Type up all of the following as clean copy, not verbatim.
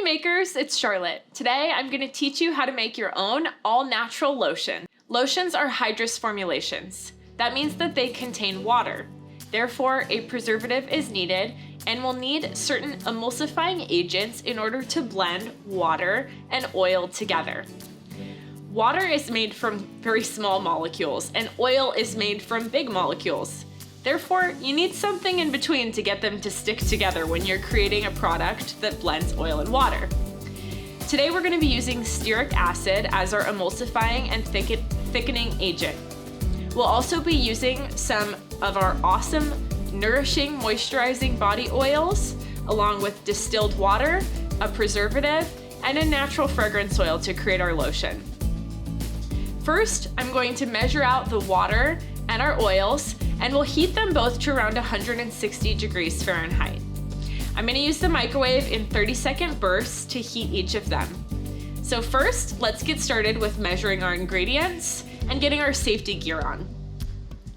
makers, it's Charlotte. Today I'm going to teach you how to make your own all-natural lotion. Lotions are hydrous formulations. That means that they contain water. Therefore, a preservative is needed and will need certain emulsifying agents in order to blend water and oil together. Water is made from very small molecules and oil is made from big molecules. Therefore, you need something in between to get them to stick together when you're creating a product that blends oil and water. Today we're going to be using stearic acid as our emulsifying and thickening agent. We'll also be using some of our awesome, nourishing, moisturizing body oils, along with distilled water, a preservative, and a natural fragrance oil to create our lotion. First, I'm going to measure out the water and our oils, and we'll heat them both to around 160 degrees Fahrenheit. I'm going to use the microwave in 30-second bursts to heat each of them. So first, let's get started with measuring our ingredients and getting our safety gear on.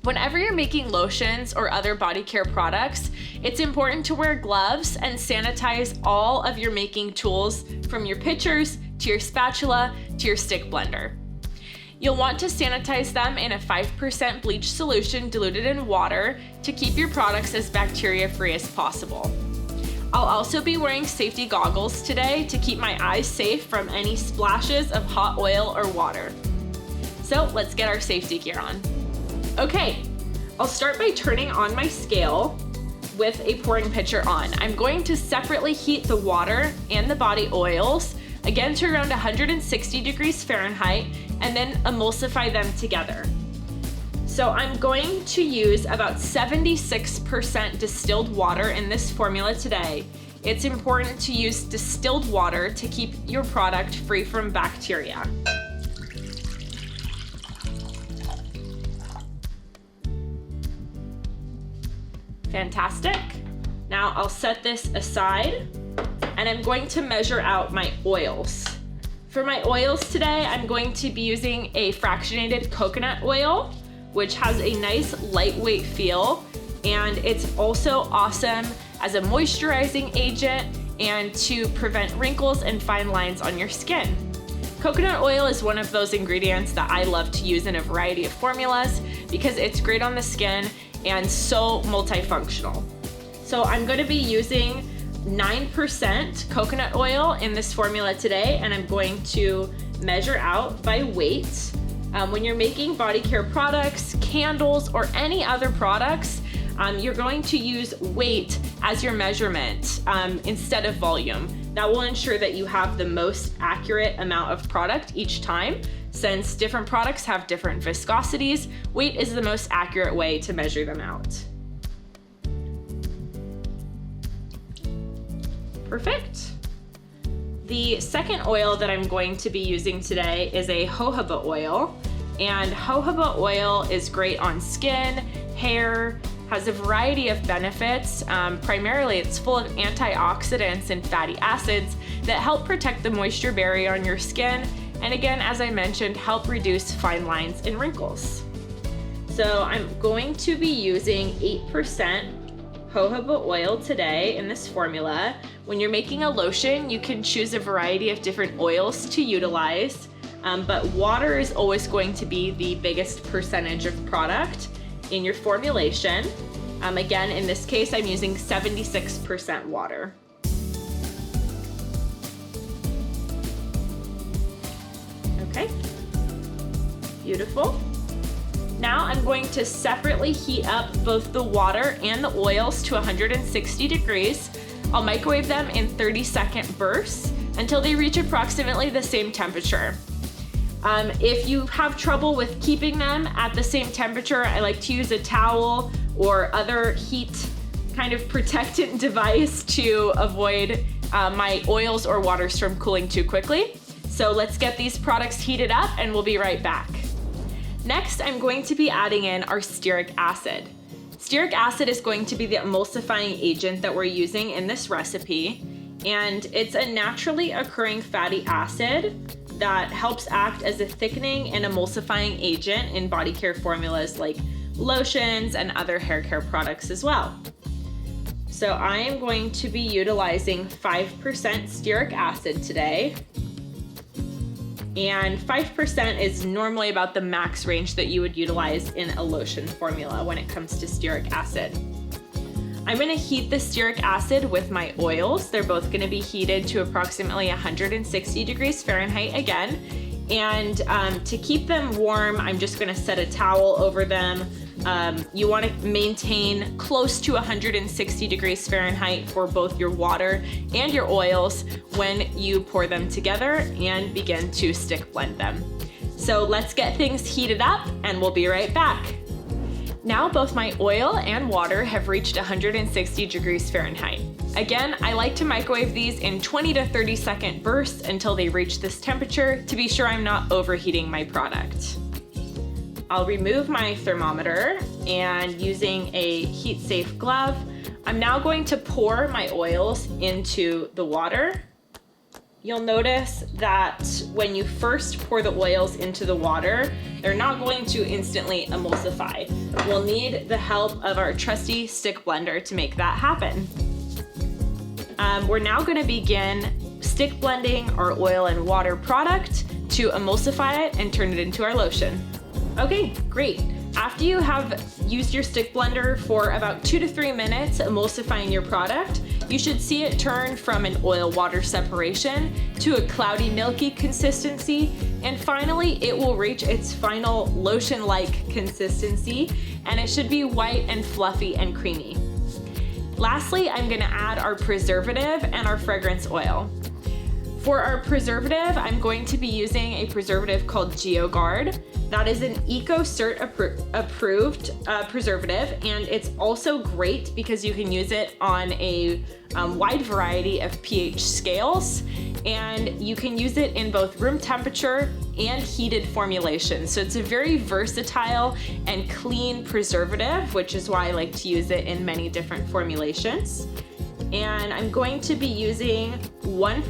Whenever you're making lotions or other body care products, it's important to wear gloves and sanitize all of your making tools, from your pitchers to your spatula to your stick blender. You'll want to sanitize them in a 5% bleach solution diluted in water to keep your products as bacteria-free as possible. I'll also be wearing safety goggles today to keep my eyes safe from any splashes of hot oil or water. So let's get our safety gear on. Okay, I'll start by turning on my scale with a pouring pitcher on. I'm going to separately heat the water and the body oils, again to around 160 degrees Fahrenheit, and then emulsify them together. So I'm going to use about 76% distilled water in this formula today. It's important to use distilled water to keep your product free from bacteria. Fantastic. Now I'll set this aside and I'm going to measure out my oils. For my oils today, I'm going to be using a fractionated coconut oil, which has a nice lightweight feel, and it's also awesome as a moisturizing agent and to prevent wrinkles and fine lines on your skin. Coconut oil is one of those ingredients that I love to use in a variety of formulas because it's great on the skin and so multifunctional. So I'm going to be using 9% coconut oil in this formula today, and I'm going to measure out by weight. When you're making body care products, candles, or any other products, you're going to use weight as your measurement instead of volume. That will ensure that you have the most accurate amount of product each time. Since different products have different viscosities, weight is the most accurate way to measure them out. Perfect. The second oil that I'm going to be using today is a jojoba oil. And jojoba oil is great on skin, hair, has a variety of benefits. Primarily, it's full of antioxidants and fatty acids that help protect the moisture barrier on your skin. And again, as I mentioned, help reduce fine lines and wrinkles. So I'm going to be using 8% jojoba oil today in this formula. When you're making a lotion, you can choose a variety of different oils to utilize, but water is always going to be the biggest percentage of product in your formulation. Again, in this case, I'm using 76% water. Okay, beautiful. Now I'm going to separately heat up both the water and the oils to 160 degrees. I'll microwave them in 30-second bursts until they reach approximately the same temperature. If you have trouble with keeping them at the same temperature, I like to use a towel or other heat kind of protectant device to avoid my oils or waters from cooling too quickly. So let's get these products heated up and we'll be right back. Next, I'm going to be adding in our stearic acid. Stearic acid is going to be the emulsifying agent that we're using in this recipe, and it's a naturally occurring fatty acid that helps act as a thickening and emulsifying agent in body care formulas like lotions and other hair care products as well. So I am going to be utilizing 5% stearic acid today. And 5% is normally about the max range that you would utilize in a lotion formula when it comes to stearic acid. I'm gonna heat the stearic acid with my oils. They're both gonna be heated to approximately 160 degrees Fahrenheit again. And to keep them warm, I'm just gonna set a towel over them. You wanna maintain close to 160 degrees Fahrenheit for both your water and your oils when you pour them together and begin to stick blend them. So let's get things heated up and we'll be right back. Now both my oil and water have reached 160 degrees Fahrenheit. Again, I like to microwave these in 20 to 30 second bursts until they reach this temperature to be sure I'm not overheating my product. I'll remove my thermometer and using a heat-safe glove, I'm now going to pour my oils into the water. You'll notice that when you first pour the oils into the water, they're not going to instantly emulsify. We'll need the help of our trusty stick blender to make that happen. We're now gonna begin stick blending our oil and water product to emulsify it and turn it into our lotion. Okay, great. After you have used your stick blender for about 2 to 3 minutes emulsifying your product, you should see it turn from an oil-water separation to a cloudy, milky consistency, and finally it will reach its final lotion-like consistency, and it should be white and fluffy and creamy. Lastly, I'm gonna add our preservative and our fragrance oil. For our preservative, I'm going to be using a preservative called GeoGuard. That is an EcoCert approved preservative, and it's also great because you can use it on a wide variety of pH scales, and you can use it in both room temperature and heated formulations. So it's a very versatile and clean preservative, which is why I like to use it in many different formulations. And I'm going to be using 1%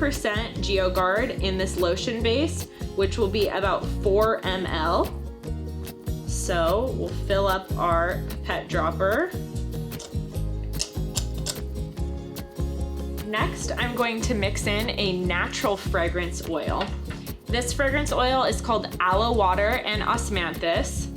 GeoGuard in this lotion base, which will be about 4 ml. So we'll fill up our pipette dropper. Next, I'm going to mix in a natural fragrance oil. This fragrance oil is called Aloe Water and Osmanthus.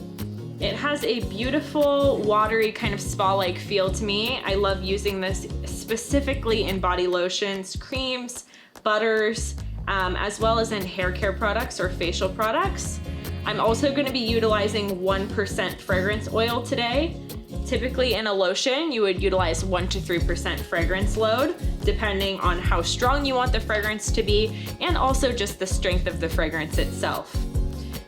It has a beautiful, watery, kind of spa-like feel to me. I love using this specifically in body lotions, creams, butters, as well as in hair care products or facial products. I'm also going to be utilizing 1% fragrance oil today. Typically in a lotion, you would utilize 1 to 3% fragrance load, depending on how strong you want the fragrance to be, and also just the strength of the fragrance itself.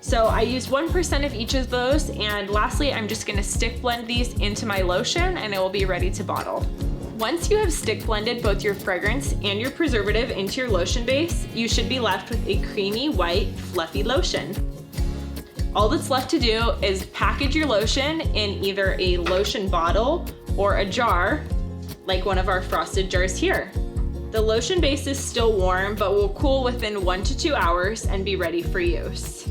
So I use 1% of each of those, and lastly, I'm just gonna stick blend these into my lotion and it will be ready to bottle. Once you have stick blended both your fragrance and your preservative into your lotion base, you should be left with a creamy, white, fluffy lotion. All that's left to do is package your lotion in either a lotion bottle or a jar, like one of our frosted jars here. The lotion base is still warm, but will cool within 1 to 2 hours and be ready for use.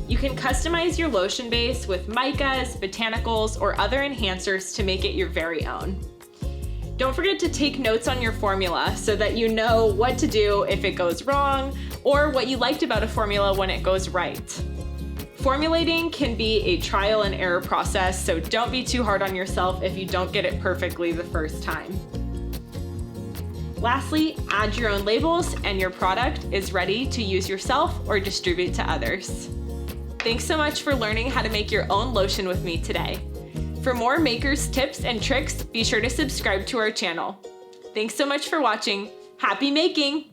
You can customize your lotion base with micas, botanicals, or other enhancers to make it your very own. Don't forget to take notes on your formula so that you know what to do if it goes wrong, or what you liked about a formula when it goes right. Formulating can be a trial and error process, so don't be too hard on yourself if you don't get it perfectly the first time. Lastly, add your own labels and your product is ready to use yourself or distribute to others. Thanks so much for learning how to make your own lotion with me today. For more makers, tips, and tricks, be sure to subscribe to our channel. Thanks so much for watching. Happy making!